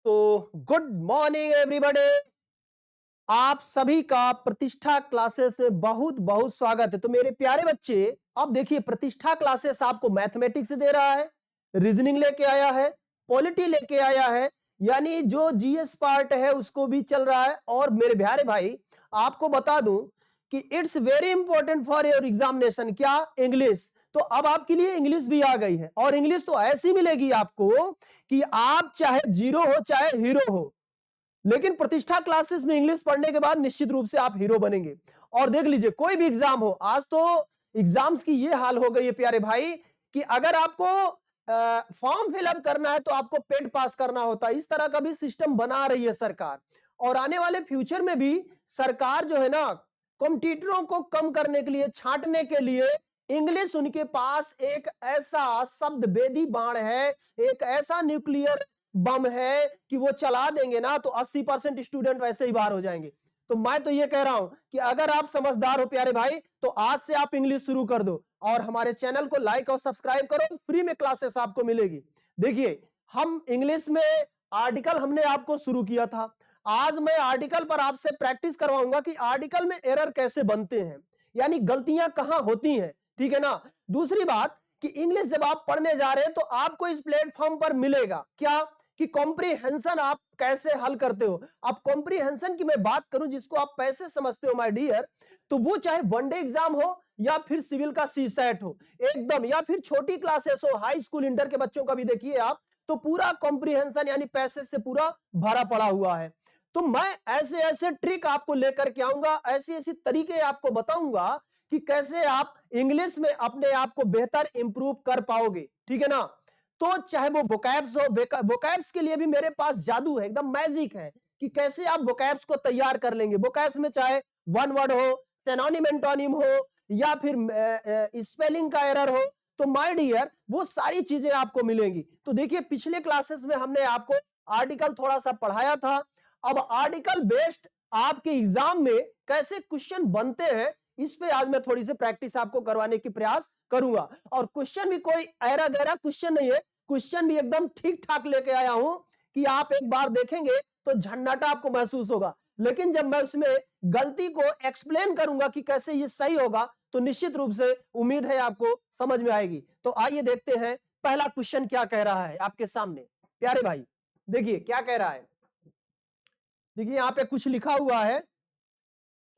तो good morning everybody. आप सभी का प्रतिष्ठा क्लासेस में बहुत बहुत स्वागत है। तो मेरे प्यारे बच्चे, अब देखिए प्रतिष्ठा क्लासेस आपको मैथमेटिक्स दे रहा है, रीजनिंग लेके आया है, पॉलिटी लेके आया है, यानी जो जीएस पार्ट है उसको भी चल रहा है। और मेरे प्यारे भाई, आपको बता दूं कि it's very important for your examination, क्या? इंग्लिश। तो अब आपके लिए इंग्लिश भी आ गई है, और इंग्लिश तो ऐसी मिलेगी आपको कि आप चाहे जीरो हो चाहे हीरो हो, लेकिन प्रतिष्ठा क्लासेस में इंग्लिश पढ़ने के बाद निश्चित रूप से आप हीरो बनेंगे। और देख लीजिए, कोई भी एग्जाम हो, आज तो एग्जाम्स की ये हाल हो गई है प्यारे भाई कि अगर आपको फॉर्म फिलअप करना है तो आपको पेड पास करना होता है। इस तरह का भी सिस्टम बना रही है सरकार। और आने वाले फ्यूचर में भी सरकार जो है ना, कॉम्पिटिटरों को कम करने के लिए, छांटने के लिए, इंग्लिश उनके पास एक ऐसा शब्द वेदी बाण है, एक ऐसा न्यूक्लियर बम है कि वो चला देंगे ना तो 80% स्टूडेंट वैसे ही बाहर हो जाएंगे। तो मैं तो ये कह रहा हूं कि अगर आप समझदार हो प्यारे भाई, तो आज से आप इंग्लिश शुरू कर दो और हमारे चैनल को लाइक और सब्सक्राइब करो। फ्री में क्लासेस आपको मिलेगी। देखिए, हम इंग्लिश में आर्टिकल हमने आपको शुरू किया था। आज मैं आर्टिकल पर आपसे प्रैक्टिस करवाऊंगा कि आर्टिकल में एरर कैसे बनते हैं, यानी गलतियां कहां होती हैं। ठीक है ना? दूसरी बात कि इंग्लिश जब आप पढ़ने जा रहे हैं तो आपको इस प्लेटफॉर्म पर मिलेगा क्या कि कॉम्प्रीहेंशन आप कैसे हल करते हो। अब कॉम्प्रीहेंशन की मैं बात करूं, जिसको आप पैसे समझते हो माय डियर, तो वो चाहे वनडे एग्जाम हो या फिर सिविल का सी सेट हो एकदम, या फिर छोटी क्लासेस हो, हाई स्कूल इंटर के बच्चों का भी देखिए आप, तो पूरा कॉम्प्रीहेंशन यानी पैसे से पूरा भरा पड़ा हुआ है। तो मैं ऐसे ऐसे ट्रिक आपको लेकर के आऊंगा, ऐसी ऐसी तरीके आपको बताऊंगा कि कैसे आप इंग्लिश में अपने आप को बेहतर इंप्रूव कर पाओगे। ठीक है ना? तो चाहे वो वोकैब्स हो, वोकैब्स के लिए भी मेरे पास जादू है, एकदम मैजिक है कि कैसे आप वोकैब्स को तैयार कर लेंगे। वोकैब्स में चाहे वन वर्ड हो, सिनोनिम एंटोनिम हो, या फिर स्पेलिंग का एरर हो, तो माय डियर वो सारी चीजें आपको मिलेंगी। तो देखिए, पिछले क्लासेस में हमने आपको आर्टिकल थोड़ा सा पढ़ाया था। अब आर्टिकल बेस्ड आपके एग्जाम में कैसे क्वेश्चन बनते हैं, इस पे आज मैं थोड़ी सी प्रैक्टिस आपको करवाने की प्रयास करूंगा। और क्वेश्चन भी कोई ऐरा गैरा क्वेश्चन नहीं है, क्वेश्चन भी एकदम ठीक ठाक लेके आया हूं कि आप एक बार देखेंगे तो झन्नाटा आपको महसूस होगा। लेकिन जब मैं उसमें गलती को एक्सप्लेन करूंगा कि कैसे ये सही होगा, तो निश्चित रूप से उम्मीद है आपको समझ में आएगी। तो आइए देखते हैं पहला क्वेश्चन क्या कह रहा है आपके सामने। प्यारे भाई, देखिए क्या कह रहा है। देखिए यहां पे कुछ लिखा हुआ है।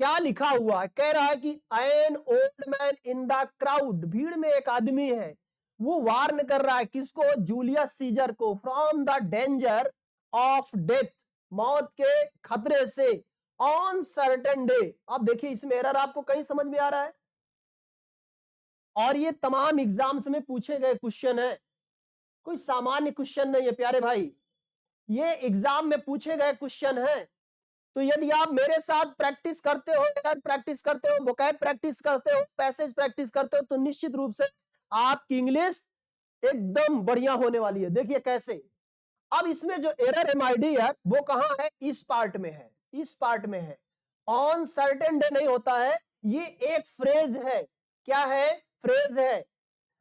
क्या लिखा हुआ है? कह रहा है कि an old man in the crowd, भीड़ में एक आदमी है, वो वार्न कर रहा है किसको? जूलियस सीजर को, from the danger of death, मौत के खतरे से, ऑन सर्टेन डे। अब देखिए, इसमें एरर आपको कहीं समझ में आ रहा है? और ये तमाम एग्जाम्स में पूछे गए क्वेश्चन है, कोई सामान्य क्वेश्चन नहीं है प्यारे भाई, ये एग्जाम में पूछे गए क्वेश्चन है। तो यदि आप मेरे साथ प्रैक्टिस करते हो, प्रैक्टिस करते हो, वोकैब प्रैक्टिस करते हो, पैसेज प्रैक्टिस करते हो, तो निश्चित रूप से आपकी इंग्लिश एकदम बढ़िया होने वाली है। देखिए कैसे। अब इसमें जो एरर एम आई डी है वो कहां है? इस पार्ट में है, इस पार्ट में है। ऑन सर्टेन डे नहीं होता है, ये एक फ्रेज है। क्या है? फ्रेज है।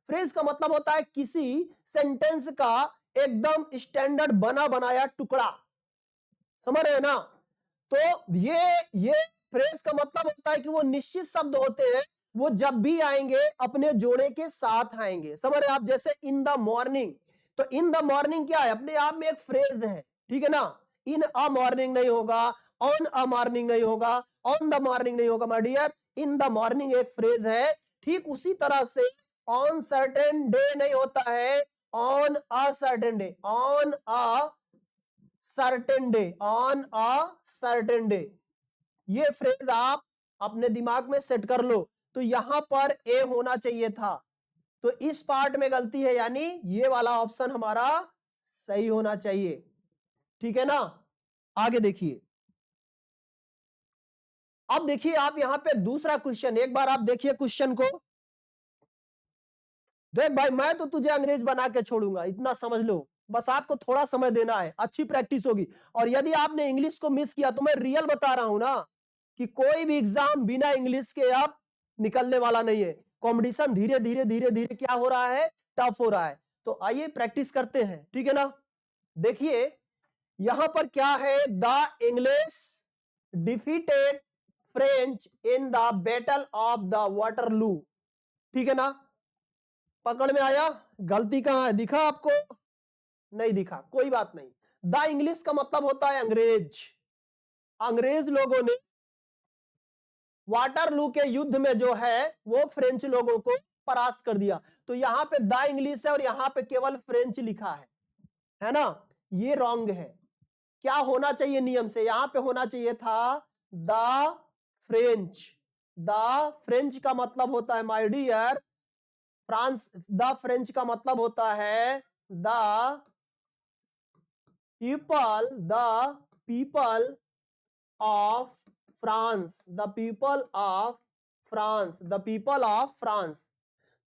फ्रेज का मतलब होता है किसी सेंटेंस का एकदम स्टैंडर्ड बना बनाया टुकड़ा। समझ रहे हैं ना? तो ये फ्रेज का मतलब होता है कि वो निश्चित शब्द होते हैं, वो जब भी आएंगे अपने जोड़े के साथ आएंगे। समझ रहे हैं आप? जैसे इन द मॉर्निंग, तो इन द मॉर्निंग क्या है? अपने आप में एक फ्रेज है। ठीक है ना? इन अ मॉर्निंग नहीं होगा, ऑन अ मॉर्निंग नहीं होगा, ऑन द मॉर्निंग नहीं होगा my dear, in the morning एक फ्रेज है। ठीक उसी तरह से ऑन सर्टेन डे नहीं होता है, on a certain day, on a certain day, on a certain day. ये फ्रेज आप अपने दिमाग में सेट कर लो। तो यहां पर ए होना चाहिए था, तो इस पार्ट में गलती है, यानी ये वाला ऑप्शन हमारा सही होना चाहिए। ठीक है ना? आगे देखिए। अब देखिए आप यहां पे दूसरा क्वेश्चन, एक बार आप देखिए क्वेश्चन को। देख भाई, मैं तो तुझे अंग्रेज बना के छोड़ूंगा, इतना समझ लो। बस आपको थोड़ा समय देना है, अच्छी प्रैक्टिस होगी। और यदि आपने इंग्लिश को मिस किया, तो मैं रियल बता रहा हूं ना कि कोई भी एग्जाम बिना इंग्लिश के अब निकलने वाला नहीं है। कंपटीशन धीरे धीरे धीरे धीरे क्या हो रहा है? टफ हो रहा है। तो आइए प्रैक्टिस करते हैं। ठीक है ना? देखिए यहां पर क्या है, the English defeated French in the battle of the Waterloo. ठीक है ना, पकड़ में आया? गलती कहां है, दिखा आपको? नहीं दिखा, कोई बात नहीं। द इंग्लिश का मतलब होता है अंग्रेज। अंग्रेज लोगों ने वाटरलू के युद्ध में जो है वो फ्रेंच लोगों को परास्त कर दिया। तो यहां पे द इंग्लिश है और यहां पे केवल फ्रेंच लिखा है ना, ये रॉन्ग है। क्या होना चाहिए नियम से, यहां पे होना चाहिए था द फ्रेंच। द फ्रेंच का मतलब होता है my dear France, the French का मतलब होता है the people of France, the people of France, the people of France.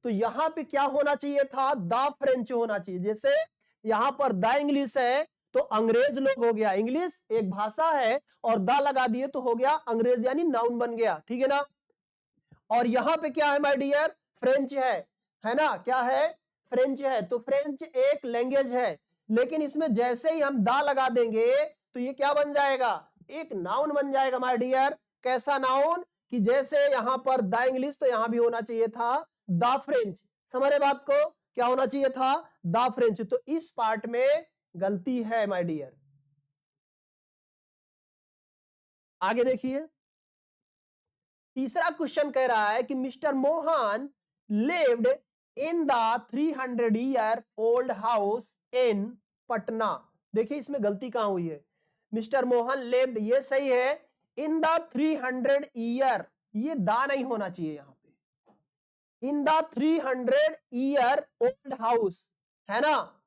तो यहां पे क्या होना चाहिए था, द फ्रेंच होना चाहिए। जैसे यहां पर द इंग्लिश है तो अंग्रेज लोग हो गया, इंग्लिश एक भाषा है और द लगा दिए तो हो गया अंग्रेज, यानी नाउन बन गया। ठीक है ना, और यहां पे क्या है माय डियर, फ्रेंच है ना, क्या है, फ्रेंच है। तो फ्रेंच एक लैंग्वेज है, लेकिन इसमें जैसे ही हम दा लगा देंगे तो ये क्या बन जाएगा, एक नाउन बन जाएगा माय डियर। कैसा नाउन, कि जैसे यहां पर द इंग्लिश तो यहां भी होना चाहिए था द फ्रेंच। समझ रहे बात को, क्या होना चाहिए था, द फ्रेंच। तो इस पार्ट में गलती है माय डियर। आगे देखिए, तीसरा क्वेश्चन कह रहा है कि mister Mohan lived in the 300 year old house in Patna. देखिए इसमें गलती कहां हुई है, मिस्टर मोहन लिव्ड ये सही है, इन द 300 ईयर, ये दा नहीं होना चाहिए यहां पे, in the 300 year old house, है ना।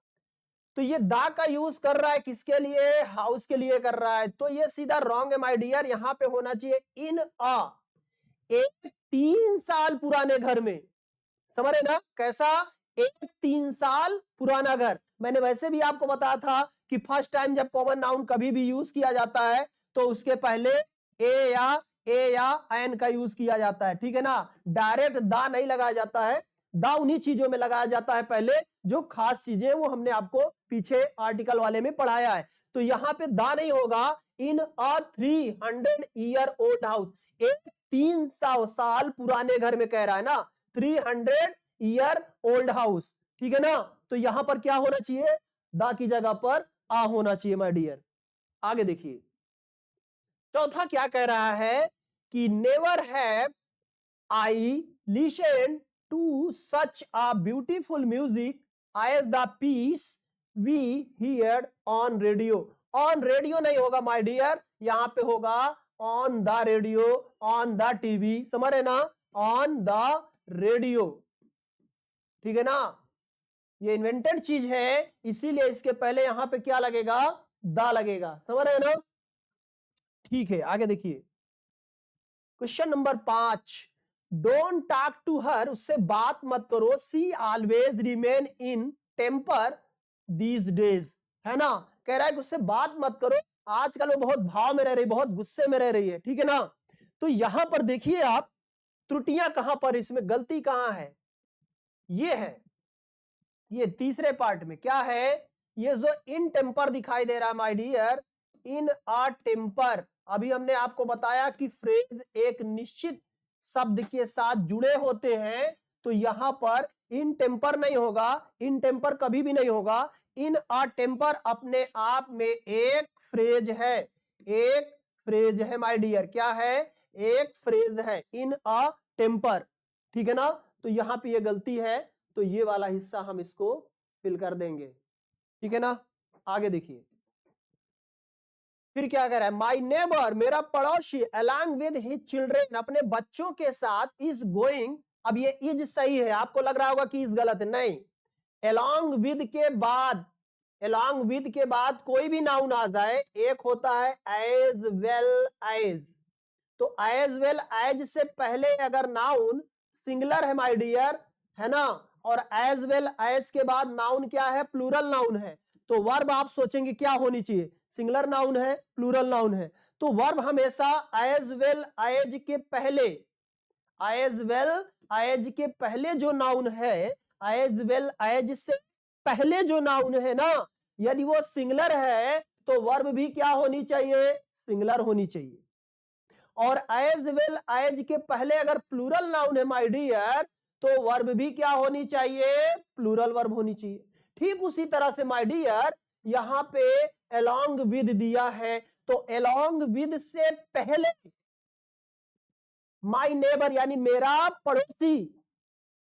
तो ये दा का यूज कर रहा है किसके लिए, हाउस के लिए कर रहा है, तो ये सीधा रॉन्ग है माय डियर। यहां पे होना चाहिए इन अ, एक 3 साल पुराने घर में। समझ रहे ना, कैसा, एक 3 साल पुराना घर। मैंने वैसे भी आपको बताया था कि फर्स्ट टाइम जब कॉमन नाउन कभी भी यूज किया जाता है तो उसके पहले ए या एन का यूज किया जाता है। ठीक है ना, डायरेक्ट दा नहीं लगाया जाता है, दा उन्हीं चीजों में लगाया जाता है पहले जो खास चीजें, वो हमने आपको पीछे आर्टिकल वाले में पढ़ाया है। तो यहां पे दा नहीं होगा, इन अ 300 ईयर ओल्ड हाउस, एक 300 साल पुराने घर में कह रहा है ना, 300 ईयर ओल्ड हाउस। ठीक है ना, तो यहां पर क्या होना चाहिए, दा की जगह पर आ होना चाहिए माय डियर। आगे देखिए, चौथा क्या कह रहा है कि never have I listen to such a beautiful music as the piece we hear on radio. On radio नहीं होगा माय डियर, यहां पे होगा on the radio, on the TV. समझ रहे ना, ऑन द रेडियो। ठीक है ना, ये इन्वेंटेड चीज है, इसीलिए इसके पहले यहां पे क्या लगेगा, दा लगेगा। समझ रहे ना, ठीक है। आगे देखिए, question number 5, don't talk to her, उससे बात मत करो, see always remain in temper these days, है ना। कह रहा है कि उससे बात मत करो, आजकल वो बहुत भाव में रह रही, बहुत गुस्से में रह रही है। ठीक है ना, तो यहां पर देखिए आप, त्रुटियां कहां पर, इसमें गलती कहां है, ये है, ये तीसरे पार्ट में क्या है, ये जो इन टेम्पर दिखाई दे रहा है my dear, in a temper. अभी हमने आपको बताया कि फ्रेज एक निश्चित शब्द के साथ जुड़े होते हैं, तो यहां पर इन टेम्पर नहीं होगा, इन टेम्पर कभी भी नहीं होगा। इन अ टेम्पर अपने आप में एक फ्रेज है, एक फ्रेज है माय डियर, क्या है, एक फ्रेज है, इन अ टेम्पर। ठीक है ना, तो यहां पे ये गलती है, तो ये वाला हिस्सा हम इसको फिल कर देंगे। ठीक है ना, आगे देखिए, फिर क्या कह रहा है, माई नेबर, मेरा पड़ोसी, अलॉन्ग विद हिज चिल्ड्रेन, अपने बच्चों के साथ, इज गोइंग। अब ये इज सही है, आपको लग रहा होगा कि इज गलत है, नहीं। अलॉन्ग विद के बाद, अलॉन्ग विद के बाद कोई भी नाउन आ जाए, एक होता है एज वेल एज, तो एज वेल एज से पहले अगर नाउन सिंगुलर है माय डियर, है ना, और एज वेल एज के बाद नाउन क्या है, प्लूरल नाउन है, तो वर्ब आप सोचेंगे क्या होनी चाहिए, सिंगुलर नाउन है, प्लूरल नाउन है, तो वर्ब हमेशा एज वेल एज के पहले, एज वेल एज के पहले जो नाउन है, एज वेल एज से पहले जो नाउन है ना, यदि वो सिंगुलर है तो वर्ब भी क्या होनी चाहिए, सिंगुलर होनी चाहिए। और एज वेल एज के पहले अगर प्लूरल नाउन है माय डियर, तो वर्ब भी क्या होनी चाहिए, प्लूरल वर्ब होनी चाहिए। ठीक उसी तरह से माय डियर यहां पे along with दिया है, तो along with से पहले माय नेबर यानी मेरा पड़ोसी,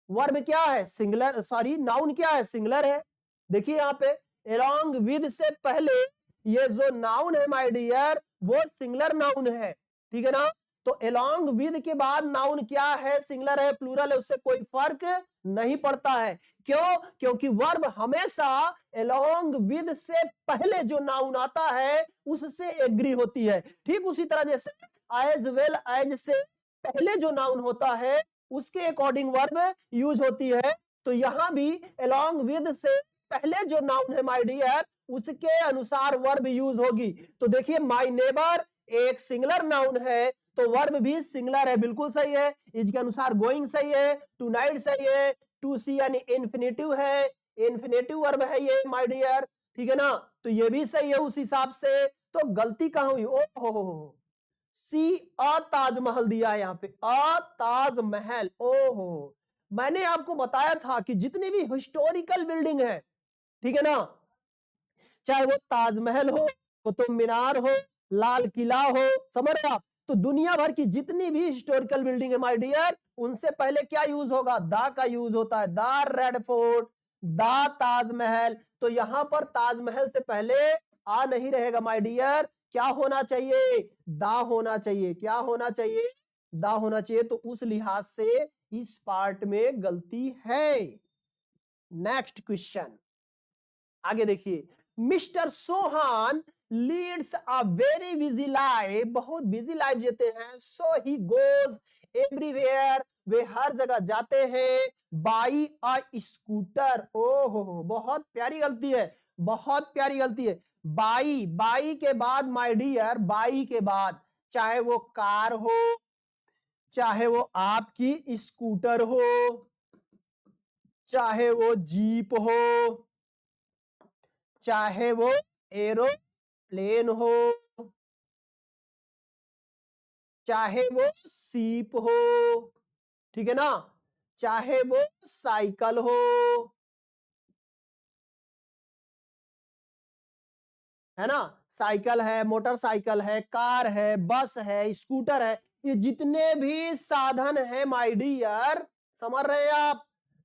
वर्ब क्या है, सिंगुलर, सॉरी नाउन क्या है, सिंगुलर है। देखिए यहां पे along with से पहले ये जो नाउन है माय डियर वो सिंगुलर नाउन है, ठीक है ना। तो along with के बाद नाउन क्या है, सिंगुलर है, प्लूरल है, उससे कोई फर्क नहीं पड़ता है। क्यों, क्योंकि वर्ब हमेशा along with से पहले जो नाउन आता है उससे एग्री होती है। ठीक उसी तरह जैसे एज वेल एज से पहले जो नाउन होता है उसके अकॉर्डिंग वर्ब यूज होती है। तो यहां भी along with से पहले जो नाउन है माय डियर उसके अनुसार वर्ब यूज होगी। तो देखिए माय नेबर एक सिंगुलर नाउन है, तो वर्ब भी सिंगुलर है, बिल्कुल सही है। इसके अनुसार गोइंग सही है, टू नाइट सही है, टू सी यानी इन्फिनेटिव है, इन्फिनेटिव वर्ब है ये माय डियर, ठीक है ना। तो ये भी सही है उस हिसाब से। तो गलती कहां हुई, ओ हो सी अ ताजमहल दिया है यहां पे, अ ताजमहल। ओहो, मैंने आपको बताया था कि जितनी भी हिस्टोरिकल बिल्डिंग है, ठीक है ना, चाहे वो ताजमहल हो, कुतुब मीनार हो, लाल किला हो, समझ रहे आप, तो दुनिया भर की जितनी भी हिस्टोरिकल बिल्डिंग है माय डियर उनसे पहले क्या यूज होगा, दा का यूज होता है, दा रेड फोर्ट, दा ताजमहल। तो यहां पर ताजमहल से पहले आ नहीं रहेगा माय डियर, क्या होना चाहिए, दा होना चाहिए। क्या होना चाहिए, दा होना चाहिए। तो उस लिहाज से इस पार्ट में गलती है। नेक्स्ट क्वेश्चन, आगे देखिए, mister Sohan leads a very busy life, बहुत बिजी लाइफ जीते हैं। सो ही गोज एवरीवेयर, वे हर जगह जाते हैं। बाई अ स्कूटर, ओहो बहुत प्यारी गलती है, बहुत प्यारी गलती है। बाई, बाई के बाद माय डियर, बाई के बाद चाहे वो कार हो, चाहे वो आपकी स्कूटर हो, चाहे वो जीप हो, चाहे वो एरोप्लेन हो, चाहे वो सीप हो, ठीक है ना, चाहे वो साइकिल हो, है ना, साइकिल है, मोटरसाइकिल है, कार है, बस है, स्कूटर है, ये जितने भी साधन है माय डियर, समझ रहे हैं आप,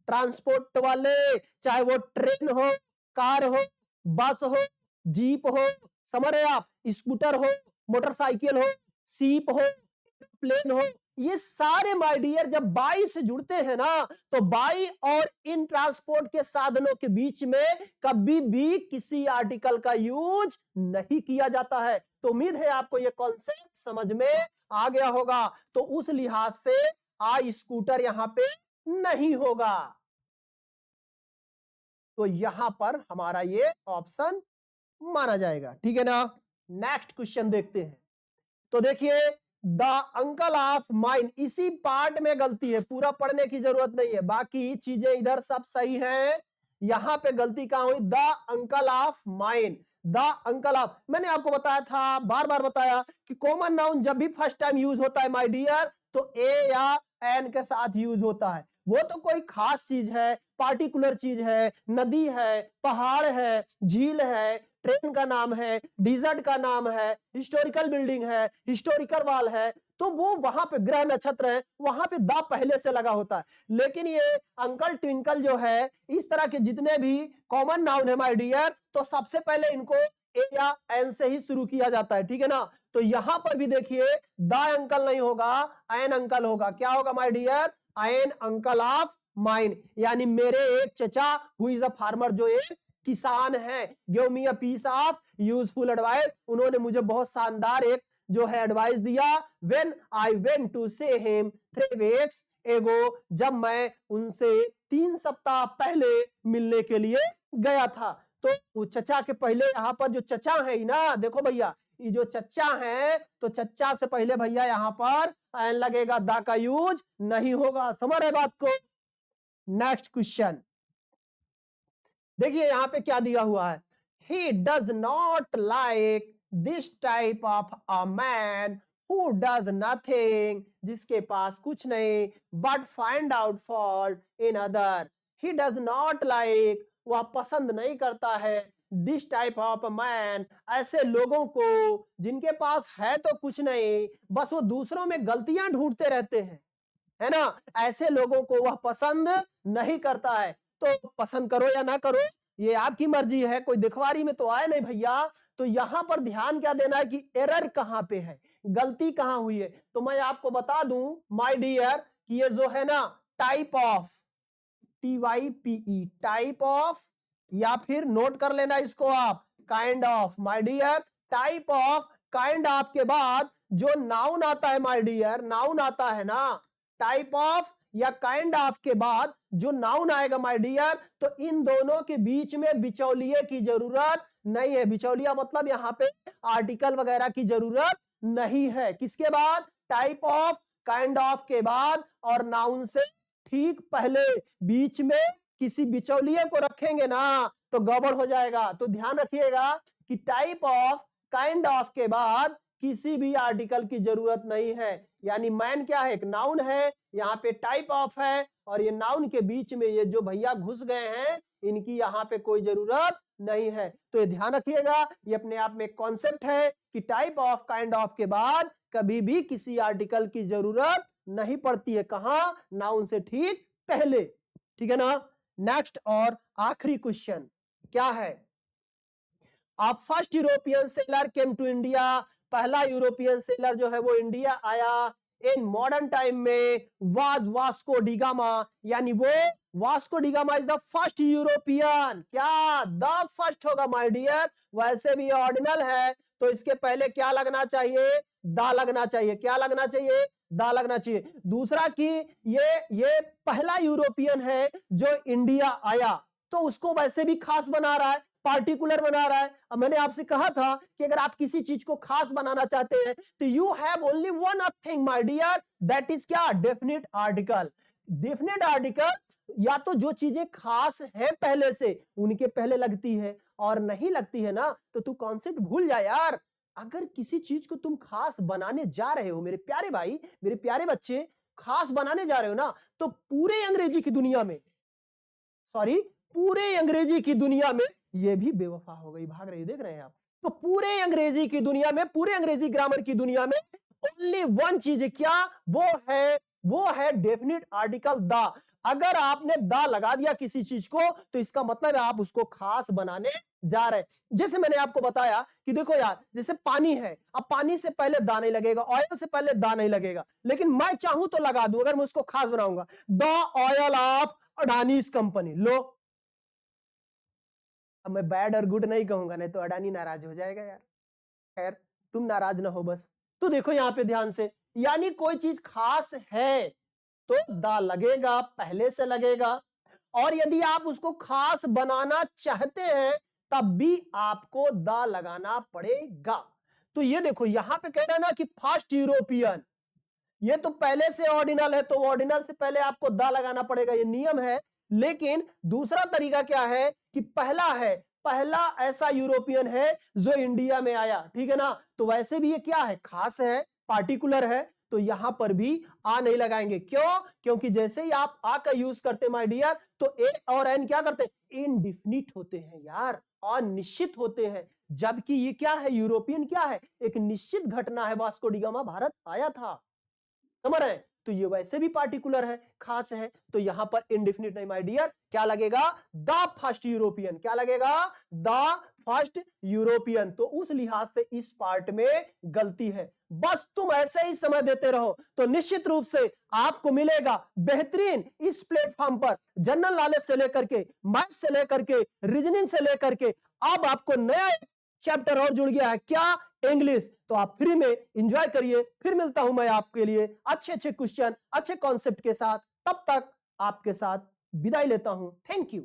ट्रांसपोर्ट वाले, चाहे वो ट्रेन हो, कार हो, बस हो, जीप हो, समझ रहे हैं आप, स्कूटर हो, मोटरसाइकिल हो, सीप हो, प्लेन हो, ये सारे माय डियर जब बाई से जुड़ते हैं ना, तो बाई और इन ट्रांसपोर्ट के साधनों के बीच में कभी भी किसी आर्टिकल का यूज नहीं किया जाता है। तो उम्मीद है आपको ये कॉन्सेप्ट समझ में आ गया होगा। तो उस लिहाज से स्कूटर यहां पे नहीं होगा। तो यहां पर हमारा ये ऑप्शन माना जाएगा, ठीक है ना। नेक्स्ट क्वेश्चन देखते हैं। तो देखिए, द अंकल ऑफ माइन, इसी पार्ट में गलती है, पूरा पढ़ने की जरूरत नहीं है, बाकी चीजें इधर सब सही है। यहां पे गलती कहां हुई, the uncle of mine, the uncle of, मैंने आपको बताया था, बार बार बताया कि कॉमन नाउन जब भी फर्स्ट टाइम यूज होता है माय डियर, तो ए या एन के साथ यूज होता है। वो तो कोई खास चीज है, पार्टिकुलर चीज है, नदी है, पहाड़ है, झील है, ट्रेन का नाम है, डिजर्ट का नाम है, हिस्टोरिकल बिल्डिंग है, हिस्टोरिकल वॉल है, तो वो वहां पे ग्रह नक्षत्र है, वहां पे दा पहले से लगा होता है। लेकिन ये अंकल ट्विंकल जो है, इस तरह के जितने भी कॉमन नाउन है माय डियर, तो सबसे पहले इनको ए या एन से ही शुरू किया जाता है, ठीक है ना। तो यहां पर भी देखिए, दा अंकल नहीं होगा, एन अंकल होगा। क्या होगा my dear, an uncle of mine, यानी मेरे एक चचा हु इज अ फार्मर, जो एक किसान है, give me a piece of useful advice, उन्होंने मुझे बहुत शानदार एक जो है एडवाइस दिया। When I went to see him 3 weeks ago, जब मैं उनसे 3 सप्ताह पहले मिलने के लिए गया था। तो वो चचा के पहले यहां पर जो चचा है ना, देखो भैया, ये जो चचा है, तो चचा से पहले भैया यहां पर एन लगेगा, दा का यूज नहीं होगा। समझ रहे बात को। नेक्स्ट क्वेश्चन देखिए, यहां पे क्या दिया हुआ है, he does not like this type of a man who does nothing, जिसके पास कुछ नहीं but find out fault in other. He does not like, वह पसंद नहीं करता है दिस टाइप ऑफ मैन, ऐसे लोगों को जिनके पास है तो कुछ नहीं, बस वो दूसरों में गलतियां ढूंढते रहते हैं, है ना। ऐसे लोगों को वह पसंद नहीं करता है। तो पसंद करो या ना करो ये आपकी मर्जी है, कोई दिखवारी में तो आए नहीं भैया। तो यहां पर ध्यान क्या देना है कि एरर कहां पे है, गलती कहां हुई है। तो मैं आपको बता दूं माय डियर कि ये जो है ना type of, TYPE, type of, या फिर नोट कर लेना इसको आप kind of. My dear type of kind of के बाद जो नाउन आता है माय डियर, नाउन आता है ना, टाइप ऑफ या काइंड ऑफ के बाद जो नाउन आएगा माय डियर, तो इन दोनों के बीच में बिचौलिए की जरूरत नहीं है। बिचौलिया मतलब यहां पे आर्टिकल वगैरह की जरूरत नहीं है। किसके बाद? टाइप ऑफ, काइंड ऑफ के बाद और नाउन से ठीक पहले बीच में किसी बिचौलिए को रखेंगे ना तो गड़बड़ हो जाएगा। तो ध्यान रखिएगा कि टाइप ऑफ, काइंड ऑफ के बाद किसी भी आर्टिकल की जरूरत नहीं है। यानी मैन क्या है? एक नाउन है, यहाँ पे टाइप ऑफ है और ये नाउन के बीच में ये जो भैया घुस गए हैं इनकी यहाँ पे कोई जरूरत नहीं है। तो ये ध्यान रखिएगा, ये अपने आप में कॉन्सेप्ट है कि टाइप ऑफ, काइंड ऑफ के बाद कभी भी किसी आर्टिकल की जरूरत नहीं पड़ती है। कहां? नाउन से ठीक पहले। ठीक है ना। नेक्स्ट और आखिरी क्वेश्चन क्या है? A first European sailor came to India, पहला यूरोपियन सेलर जो है वो इंडिया आया इन मॉडर्न टाइम में वाज वास्को डिगामा, यानी वो Vasco da Gama is the first European. क्या? द फर्स्ट होगा माय डियर, वैसे भी ऑर्डिनल है तो इसके पहले क्या लगना चाहिए? दा लगना चाहिए। क्या लगना चाहिए? दा लगना चाहिए। दूसरा कि ये पहला यूरोपियन है जो इंडिया आया, तो उसको वैसे भी खास बना रहा है, पार्टिकुलर बना रहा है। अब मैंने आपसे कहा था कि अगर आप किसी चीज को खास बनाना चाहते हैं तो you have only one thing my dear, that is क्या? Definite article. डेफिनेट आर्टिकल या तो जो चीजें खास है पहले से उनके पहले लगती है, और नहीं लगती है ना तो तू कॉन्सेप्ट भूल जा यार। अगर किसी चीज को तुम खास बनाने जा रहे हो मेरे प्यारे भाई, मेरे प्यारे बच्चे, खास बनाने जा रहे हो ना, तो पूरे अंग्रेजी की दुनिया में, सॉरी पूरे अंग्रेजी की दुनिया में, ये भी बेवफा हो गई, भाग रही, देख रहे हैं आप। तो पूरे अंग्रेजी की दुनिया में, पूरे अंग्रेजी ग्रामर की दुनिया में ओनली वन चीज है, क्या? वो है डेफिनेट आर्टिकल द। अगर आपने द लगा दिया किसी चीज को तो इसका मतलब है आप उसको खास बनाने जा रहे हैं। जैसे मैंने आपको बताया कि देखो यार, जैसे पानी है, अब पानी से पहले दा नहीं लगेगा, ऑयल से पहले दा नहीं लगेगा, लेकिन मैं चाहूं तो लगा दूं अगर मैं उसको खास बनाऊंगा, the oil of Adani's company. लो, अब मैं बैड और गुड नहीं कहूंगा, नहीं तो अडानी नाराज हो जाएगा यार। खैर तुम नाराज ना हो बस। तो देखो यहां पे ध्यान से, यानी कोई चीज खास है तो दा लगेगा, पहले से लगेगा, और यदि आप उसको खास बनाना चाहते हैं तब भी आपको दा लगाना पड़ेगा। तो ये देखो यहां पे कह रहा है ना कि फर्स्ट यूरोपियन, ये तो पहले से ऑर्डिनल है तो ऑर्डिनल से पहले आपको दा लगाना पड़ेगा, ये नियम है। लेकिन दूसरा तरीका क्या है कि पहला है, पहला ऐसा यूरोपियन है जो इंडिया में आया, ठीक है ना। तो वैसे भी ये क्या है? खास है, पार्टिकुलर है, तो यहां पर भी आ नहीं लगाएंगे। क्यों? क्योंकि जैसे ही आप आ का यूज करते माय डियर तो ए और एन क्या करते हैं? इनडिफिनिट होते हैं यार, अनिश्चित होते हैं। जबकि ये क्या है? यूरोपियन क्या है? एक निश्चित घटना है, वास्को डी गामा भारत आया था, समझ रहे हैं। तो ये वैसे भी पार्टिकुलर है, खास है, तो यहां पर इनडिफिनिट नहीं माय डियर, क्या लगेगा? The first European. क्या लगेगा? The first European. तो उस लिहाज से इस पार्ट में गलती है। बस तुम ऐसे ही समय देते रहो तो निश्चित रूप से आपको मिलेगा बेहतरीन इस प्लेटफॉर्म पर, जनरल नॉलेज से लेकर के, मैथ से लेकर के, रीजनिंग से लेकर के, अब आपको नया चैप्टर और जुड़ गया है, क्या? इंग्लिश। तो आप फ्री में एंजॉय करिए। फिर मिलता हूं मैं आपके लिए अच्छे अच्छे क्वेश्चन, अच्छे कॉन्सेप्ट के साथ। तब तक आपके साथ विदाई लेता हूं। Thank you.